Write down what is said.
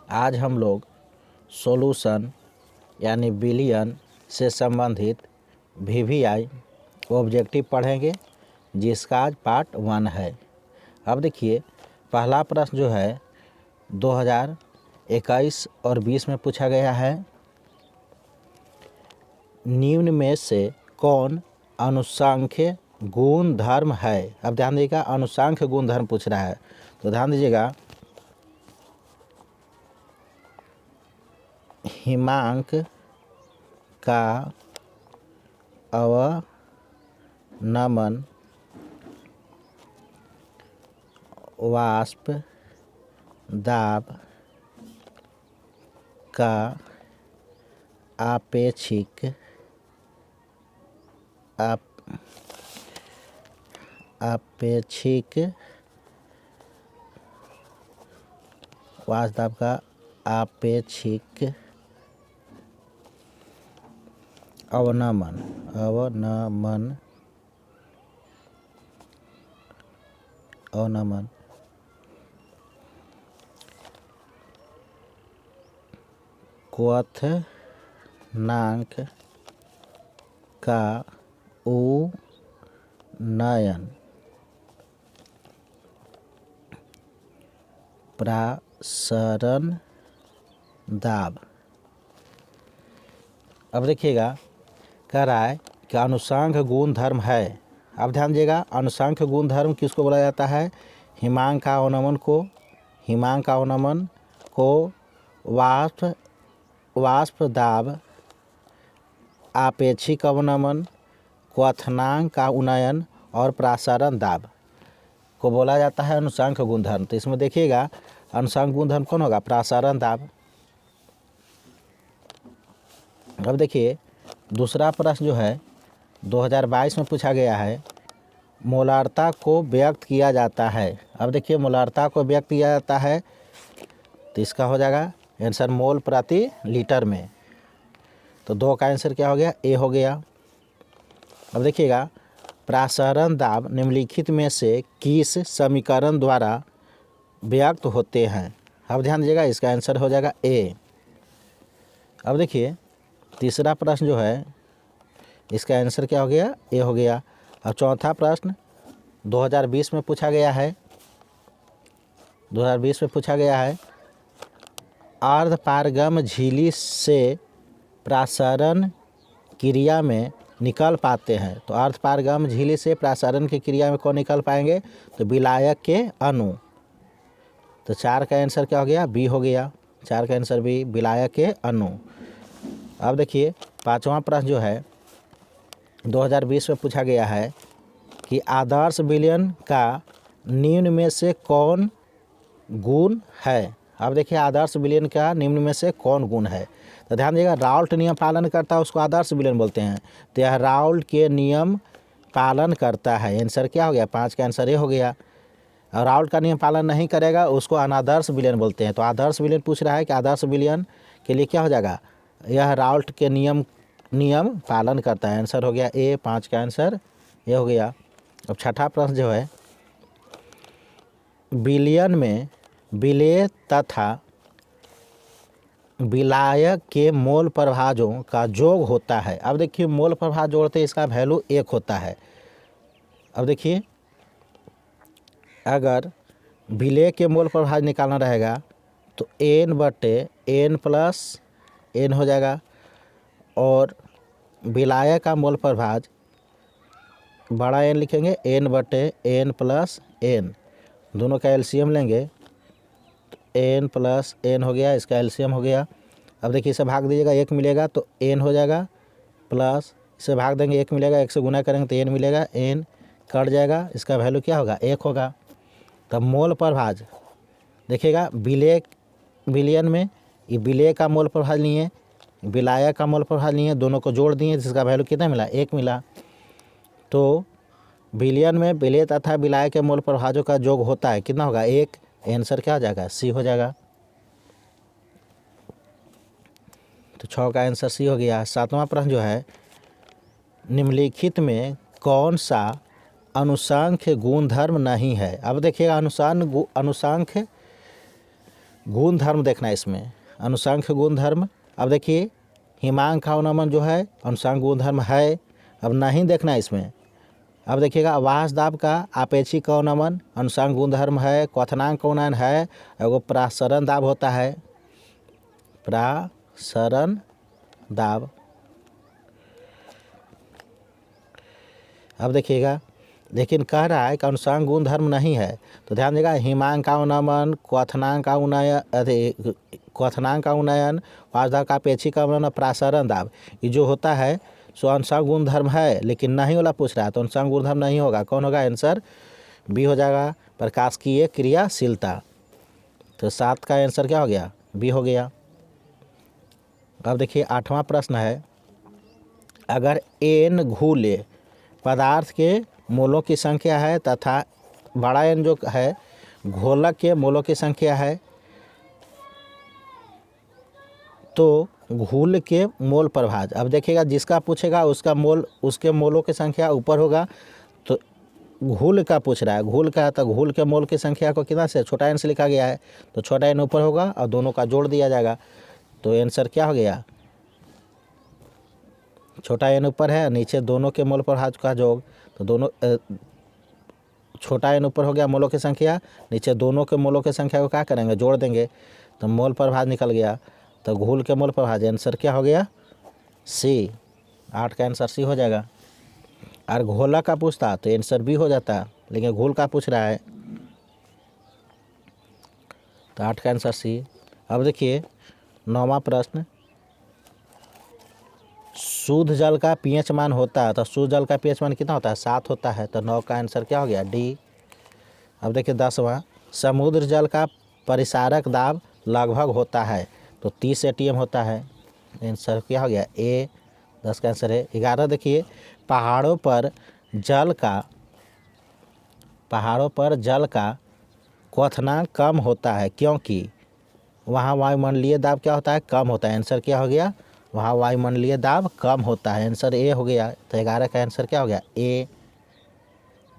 आज हम लोग सॉल्यूशन यानी बिलियन से संबंधित वीवीआई ऑब्जेक्टिव पढ़ेंगे, जिसका आज पार्ट 1 है। अब देखिए, पहला प्रश्न जो है 2021 और 20 में पूछा गया है, निम्न में से कौन अनुसांख्य गुण धर्म है। अब ध्यान दीजिएगा, अनुसांख्य गुण धर्म पूछ रहा है, तो ध्यान दीजिएगा, हिमांक का अवनमन वाष्प दाब का आपेक्षिक वाष्प दाब का आपेक्षिक अवनमन क्वथनांक का उन्नयन प्रसरण दाब। अब देखिएगा, कह रहा है कि अनुसांख्य गुण धर्म है। अब ध्यान दीजिएगा, अनुसांख्य गुण धर्म किसको बोला जाता है? हिमांक का अवनमन को वाष्प दाब, आपेक्षिक अवनमन, क्वथनांक का उन्नयन और प्रसारण दाब को बोला जाता है अनुसांख्य गुण धर्म। तो इसमें देखिएगा, अनुसांख्य गुण धर्म कौन होगा? प्रसारण दाब। अब देखिए, दूसरा प्रश्न जो है 2022 में पूछा गया है, मोलारता को व्यक्त किया जाता है। अब देखिए, मोलारता को व्यक्त किया जाता है तो इसका हो जाएगा आंसर मोल प्रति लीटर में। तो 2 का आंसर क्या हो गया? ए हो गया। अब देखिएगा, प्रसारण दाब निम्नलिखित में से किस समीकरण द्वारा व्यक्त होते हैं? अब ध्यान दीजिएगा, इसका आंसर हो जाएगा ए। अब देखिए, तीसरा प्रश्न जो है इसका आंसर क्या हो गया? ए हो गया। अब चौथा प्रश्न 2020 में पूछा गया है, अर्धपारगम झिल्ली से प्रसारण क्रिया में निकल पाते हैं। तो अर्धपारगम झिल्ली से प्रसारण की क्रिया में कौन निकल पाएंगे? तो विलायक के अणु। तो 4 का आंसर क्या हो गया? बी हो गया। 4 का आंसर बी, विलायक के अणु। अब देखिए, पांचवा प्रश्न जो है 2020 में पूछा गया है कि आदर्श विलयन का निम्न में से कौन गुण है। अब देखिए, आदर्श विलयन का निम्न में से कौन गुण है? तो ध्यान दीजिएगा, राउल्ट नियम पालन करता है उसको आदर्श विलयन बोलते हैं। तो यह राउल्ट के नियम पालन करता है। आंसर क्या हो गया? 5 का आंसर ये हो गया। और राउल्ट का नियम पालन नहीं करेगा उसको अनादर्श विलयन बोलते हैं। तो आदर्श विलयन पूछ रहा है कि आदर्श विलयन के लिए क्या हो जाएगा? यह राउल्ट के नियम पालन करता है। आंसर हो गया ए। 5 का आंसर ये हो गया। अब छठा प्रश्न जो है, विलयन में विलेय तथा विलायक के मोल प्रभाजों का योग होता है। अब देखिए, मोल प्रभाज जोड़ते इसका वैल्यू 1 होता है। अब देखिए, अगर विलेय के मोल प्रभाज निकालना रहेगा तो n/n प्लस n हो जाएगा, और विलायक का मोल प्रभाज बड़ा n लिखेंगे, n/n प्लस n, दोनों का एलसीएम लेंगे तो n प्लस n हो गया, इसका एलसीएम हो गया। अब देखिए, इसे भाग दीजिएगा, 1 मिलेगा तो n हो जाएगा, प्लस इसे भाग देंगे 1 मिलेगा, 1 से गुना करेंगे तो n मिलेगा, n कट जाएगा, इसका वैल्यू क्या होगा? 1 होगा। तब मोल प्रभाज देखिएगा, विलयन में ये विलेय का मोल प्रभाज लिए, विलायक का मोल प्रभाज लिए, दोनों को जोड़ दिए, जिसका वैल्यू कितना मिला? 1 मिला। तो विलयन में विलेय तथा विलायक के मोल प्रभाजों का योग होता है, कितना होगा? 1। आंसर क्या हो जाएगा? सी हो जाएगा। तो 6 का आंसर सी हो गया। 7वां प्रश्न जो है, निम्नलिखित में कौन सा अनुसांख्य गुण धर्म नहीं है? अब देखिएगा, अनुसांख्य गुण धर्म देखना है इसमें, अनुसंख्य गुण धर्म। अब देखिए हिमांक का अवनमन जो है अनुसंख्य गुण धर्म है, अब नहीं देखना है इसमें। अब देखिएगा आवास दाब का आपेक्षिक अवनमन अनुसंख्य गुण धर्म है, क्वथनांक अवनयन है, एगो प्रासरण दाब होता है, प्रासरण दाब। अब देखिएगा लेकिन कह रहा है कि अनुसंख्य गुण धर्म नहीं है, तो ध्यान देगा हिमांक का अवनमन, क्वथनांक का उन्नयन, वासदाब का अपेक्षिक अवनमन, प्रासरण दाब, ये जो होता है सो अनुसंख्य गुण धर्म है लेकिन नहीं वाला पूछ रहा है, तो अनुसंख्य गुण धर्म नहीं होगा। कौन होगा? आंसर बी हो जाएगा, प्रकाशिकीय क्रियाशीलता। तो 7 का आंसर क्या हो गया? बी हो गया। अब देखिए 8वां प्रश्न है, अगर एन घूले पदार्थ के मोलों की संख्या है तथा बड़ा एन जो है घोलक के मोलों की संख्या है, तो घूल के मोल प्रभाज। अब देखिएगा जिसका पूछेगा उसका मोल, उसके मोलों की संख्या ऊपर होगा, तो घूल का पूछ रहा है, घूल का, तो घूल के मोल की संख्या को कितना से छोटा एन से लिखा गया है, तो छोटा एन ऊपर होगा और दोनों का जोड़ दिया जाएगा, तो आंसर क्या हो गया? छोटा एन ऊपर है, नीचे दोनों के मोल प्रभाज का जोड़, तो दोनों छोटा एन ऊपर हो गया मोलों की संख्या, नीचे दोनों के मोलों की संख्या को क्या करेंगे? जोड़ देंगे, तो मोल प्रभाज निकल गया, तो घूल के मोल प्रभाज। आंसर क्या हो गया? सी। 8 का आंसर सी हो जाएगा। और घोला का पूछता तो आंसर बी हो जाता, लेकिन घोल का पूछ रहा है, तो 8 का आंसर सी। अब देखिए 9वां प्रश्न, शुद्ध जल का पीएच मान होता है, तो शुद्ध जल का पीएच मान कितना होता है? 7 होता है, तो 9 का आंसर क्या हो गया? डी। अब देखिए 10वां, समुद्र जल का परिसारक दाब लगभग होता है, तो 30 एटीएम होता है, आंसर क्या हो गया? ए। 10 का आंसर है। 11 देखिए, पहाड़ों पर जल का क्वथनांक कम होता है क्योंकि वहाँ वायुमंडलीय दाब क्या होता है? कम होता है, आंसर क्या हो गया? वहाँ वायुमंडलीय दाब कम होता है, आंसर ए हो गया। तो 11 का आंसर क्या हो गया? ए।